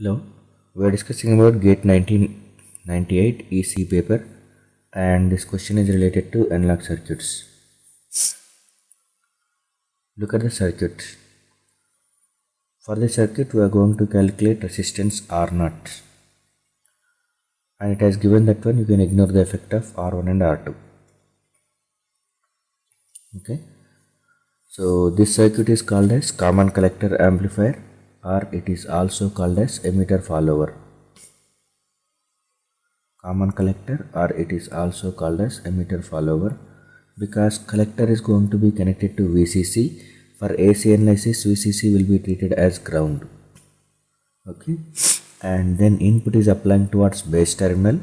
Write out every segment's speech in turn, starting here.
Hello, we are discussing about GATE 1998 EC paper, and this question is related to analog circuits. Look at the circuit. For the circuit we are going to calculate resistance R0, and it has given that one. You can ignore the effect of R1 and R2. Okay, so this circuit is called as common collector amplifier, or it is also called as emitter follower. Common collector, or it is also called as emitter follower, because collector is going to be connected to VCC. For AC analysis, VCC will be treated as ground. Okay, and then input is applying towards base terminal,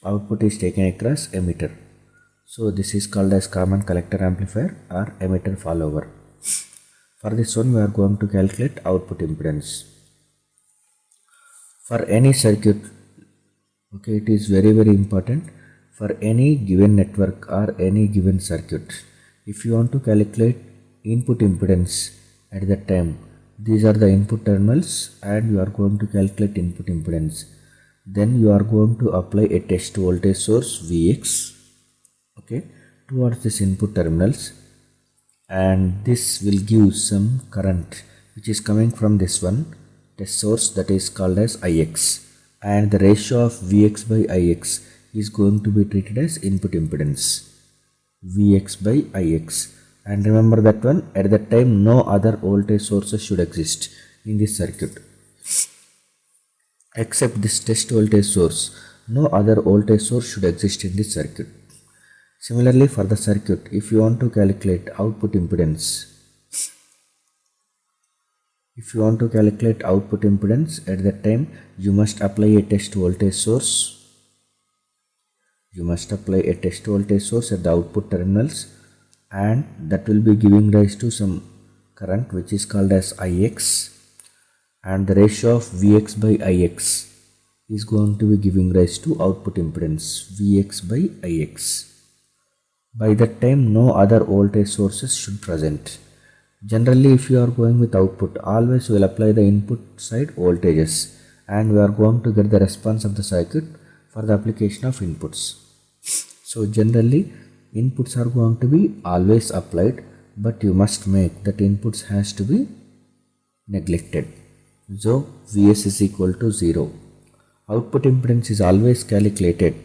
output is taken across emitter. So this is called as common collector amplifier or emitter follower. For this one we are going to calculate output impedance. For any circuit, okay, it is very important. For any given network or any given circuit, if you want to calculate input impedance at that time, these are the input terminals and you are going to calculate input impedance. Then you are going to apply a test voltage source Vx, okay, towards this input terminals, and this will give some current which is coming from this one test source, that is called as Ix, and the ratio of Vx by Ix is going to be treated as input impedance, Vx by Ix. And remember that one, at that time no other voltage sources should exist in this circuit except this test voltage source. No other voltage source should exist in this circuit. Similarly, for the circuit, if you want to calculate output impedance, at that time you must apply a test voltage source. You must apply a test voltage source at the output terminals, and that will be giving rise to some current which is called as Ix, and the ratio of Vx by Ix is going to be giving rise to output impedance, Vx by Ix. By that time no other voltage sources should present. Generally, if you are going with output, always we will apply the input side voltages, and we are going to get the response of the circuit for the application of inputs. So generally inputs are going to be always applied, but you must make that inputs has to be neglected. So Vs is equal to 0. Output impedance is always calculated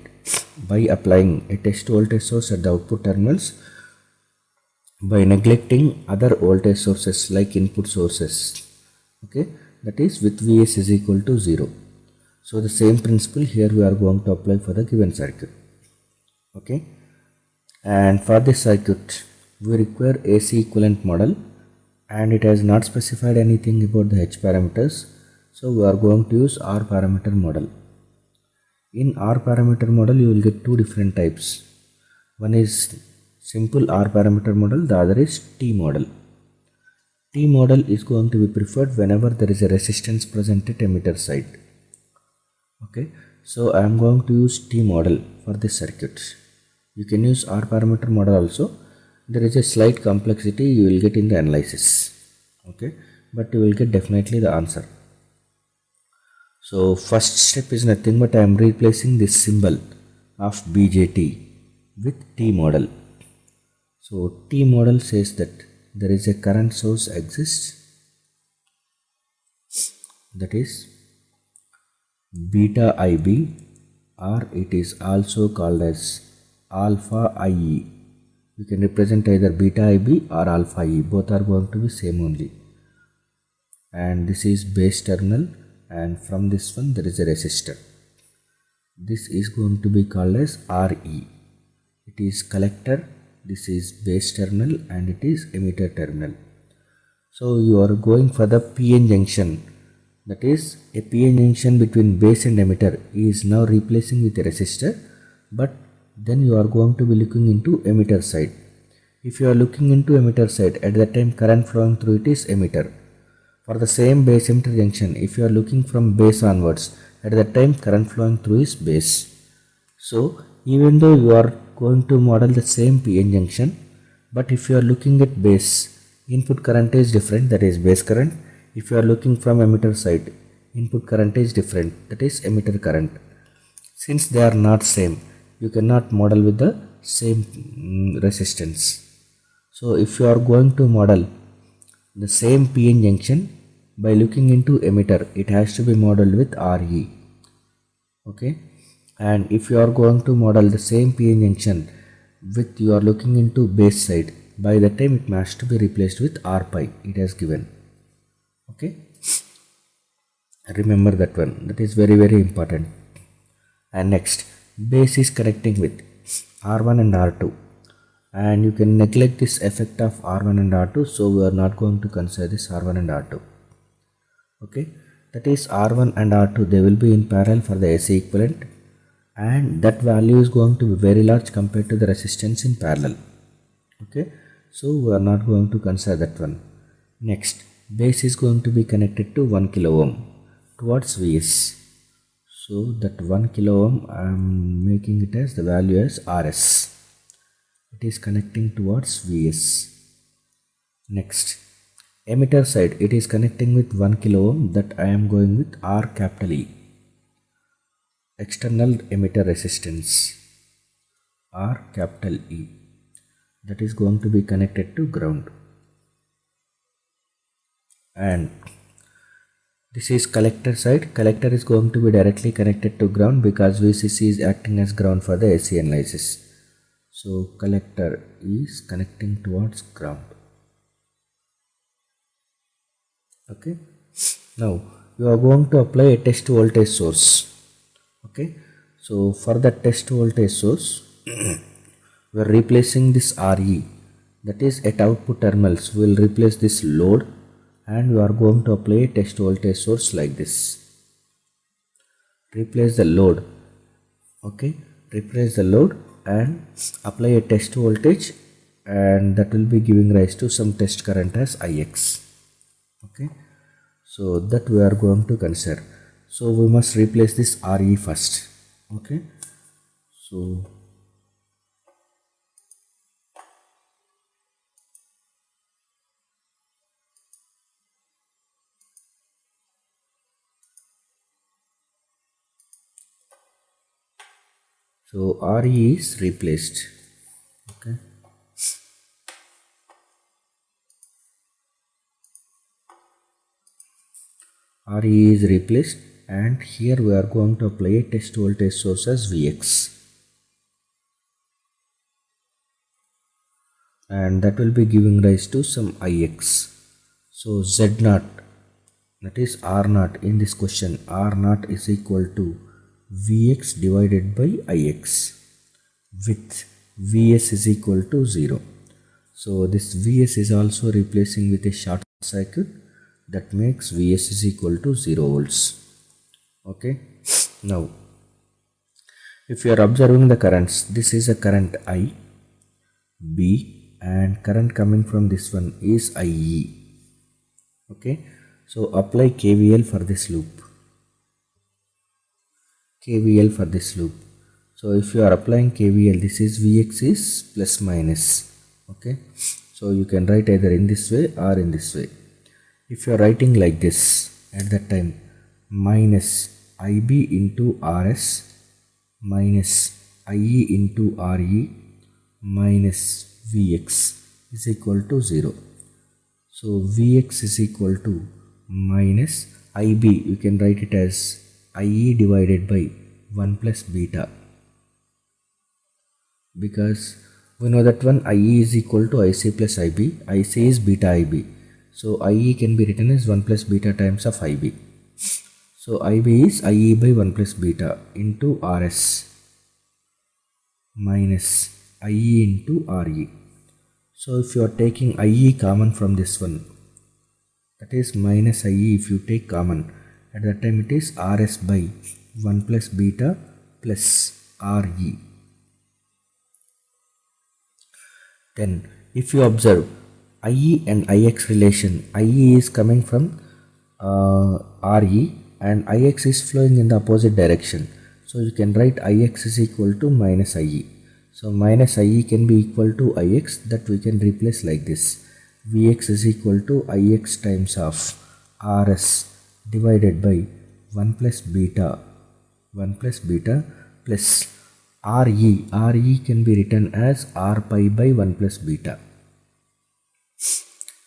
by applying a test voltage source at the output terminals, by neglecting other voltage sources like input sources, okay, that is with Vs is equal to 0. So the same principle here we are going to apply for the given circuit. Okay, and for this circuit we require AC equivalent model, and it has not specified anything about the H parameters, so we are going to use R parameter model. In R parameter model you will get two different types. One is simple R parameter model, the other is T model. T model is going to be preferred whenever there is a resistance present at emitter side. Okay, so I am going to use T model for this circuit. You can use R parameter model also. There is a slight complexity you will get in the analysis, okay, but you will get definitely the answer. So first step is nothing but I am replacing this symbol of BJT with T model. So T model says that there is a current source exists, that is beta IB, or it is also called as alpha IE. You can represent either beta IB or alpha IE, both are going to be same only. And this is base terminal, and from this one there is a resistor. This is going to be called as RE. It is collector, this is base terminal, and it is emitter terminal. So you are going for the PN junction, that is a PN junction between base and emitter is now replacing with a resistor, but then you are going to be looking into emitter side. If you are looking into emitter side, at that time current flowing through it is emitter. For the same base emitter junction, if you are looking from base onwards, at that time current flowing through is base. So even though you are going to model the same PN junction, but if you are looking at base, input current is different, that is base current. If you are looking from emitter side, input current is different, that is emitter current. Since they are not same, you cannot model with the same resistance. So if you are going to model the same PN junction by looking into emitter, it has to be modeled with RE. Okay, and if you are going to model the same PN junction with you are looking into base side, by the time it has to be replaced with R pi, it has given. Okay, remember that one, that is very very important. And next, base is connecting with R1 and R2, and you can neglect this effect of R1 and R2, so we are not going to consider this R1 and R2. Okay, that is R1 and R2, they will be in parallel for the AC equivalent, and that value is going to be very large compared to the resistance in parallel. Okay, so we are not going to consider that one. Next, base is going to be connected to 1 kilo ohm towards Vs. So that 1 kilo ohm I am making it as the value as Rs. It is connecting towards Vs. Next, emitter side, it is connecting with 1 kilo ohm, that I am going with R capital E. External emitter resistance R capital E, that is going to be connected to ground. And this is collector side. Collector is going to be directly connected to ground because VCC is acting as ground for the AC analysis. So collector is connecting towards ground. Okay, now you are going to apply a test voltage source. Okay, so for the test voltage source we are replacing this RE, that is at output terminals we will replace this load, and we are going to apply a test voltage source like this. Replace the load. Okay, replace the load and apply a test voltage, and that will be giving rise to some test current as Ix. Okay, so that we are going to consider. So we must replace this RE first. Okay, so RE is replaced. Okay, RE is replaced, and here we are going to apply a test voltage source as Vx, and that will be giving rise to some Ix. So Z0, that is R0 in this question, R0 is equal to Vx divided by Ix with Vs is equal to 0. So this Vs is also replacing with a short circuit, that makes Vs is equal to 0 volts. Okay, now if you are observing the currents, this is a current I, B, and current coming from this one is IE. Okay, so apply KVL for this loop. KVL for this loop. So if you are applying KVL, this is Vx is plus minus. Okay, so you can write either in this way or in this way. If you are writing like this, at that time minus IB into RS minus IE into RE minus Vx is equal to 0. So Vx is equal to minus IB, you can write it as IE divided by 1 plus beta, because we know that one IE is equal to IC plus IB, IC is beta IB. So IE can be written as 1 plus beta times of IB. So IB is IE by 1 plus beta into RS minus IE into RE. So if you are taking IE common from this one, that is minus IE, if you take common, at that time it is RS by 1 plus beta plus RE. Then if you observe IE and IX relation, IE is coming from RE and IX is flowing in the opposite direction. So you can write IX is equal to minus IE. So minus IE can be equal to IX, that we can replace like this. Vx is equal to IX times of RS divided by 1 plus beta 1 plus beta plus Re can be written as r pi by 1 plus beta.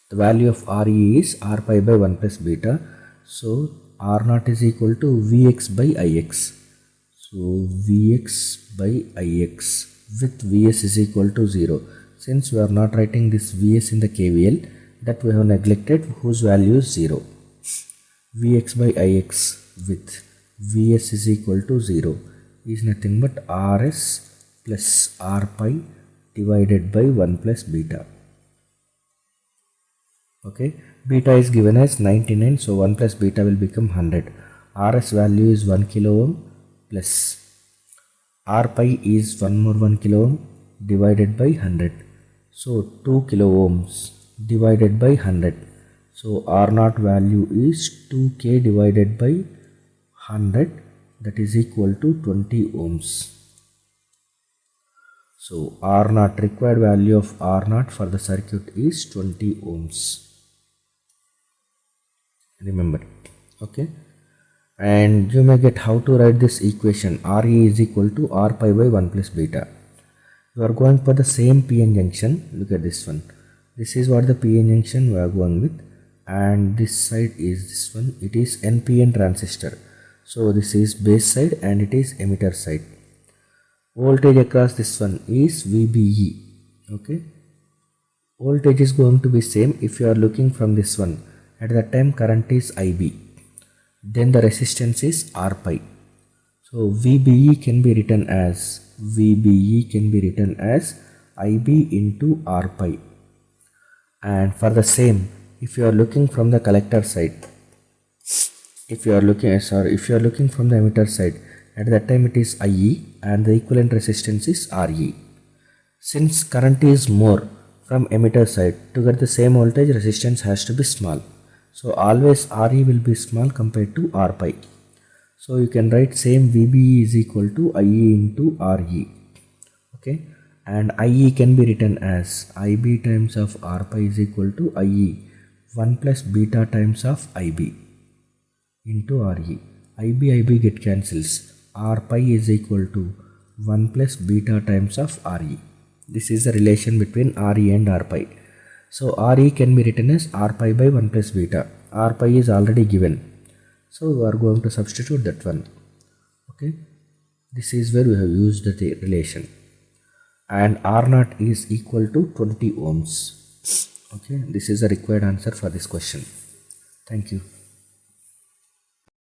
The value of Re is r pi by 1 plus beta. So r naught is equal to Vx by Ix. So Vx by Ix with Vs is equal to 0. Since we are not writing this Vs in the KVL, that we have neglected, whose value is 0. Vx by Ix with Vs is equal to 0 is nothing but Rs plus r pi divided by 1 plus beta. Okay, beta is given as 99, so 1 plus beta will become 100. Rs value is 1 kilo ohm plus r pi is 1 kilo ohm divided by 100. So 2 kilo ohms divided by 100. So R naught value is 2k divided by 100, that is equal to 20 ohms. So R naught, required value of R naught for the circuit is 20 ohms. Remember, okay. And you may get how to write this equation. Re is equal to r pi by 1 plus beta. We are going for the same PN junction. Look at this one. This is what the PN junction we are going with, and this side is this one. It is NPN transistor. So this is base side and it is emitter side. Voltage across this one is VBE. Okay, voltage is going to be same. If you are looking from this one, at that time current is IB, then the resistance is R pi. So VBE can be written as IB into R pi. And for the same, if you are looking from the collector side, if you are looking from the emitter side, at that time it is IE and the equivalent resistance is RE. Since current is more from emitter side, to get the same voltage, resistance has to be small. So always RE will be small compared to R pi. So you can write same VBE is equal to IE into RE. Okay, and IE can be written as IB times of R pi is equal to IE 1 plus beta times of IB into RE. IB get cancels. R pi is equal to 1 plus beta times of RE. This is the relation between RE and R pi. So RE can be written as R pi by 1 plus beta. R pi is already given, so we are going to substitute that one. Okay, this is where we have used the relation. And R naught is equal to 20 ohms. Okay, this is the required answer for this question. Thank you.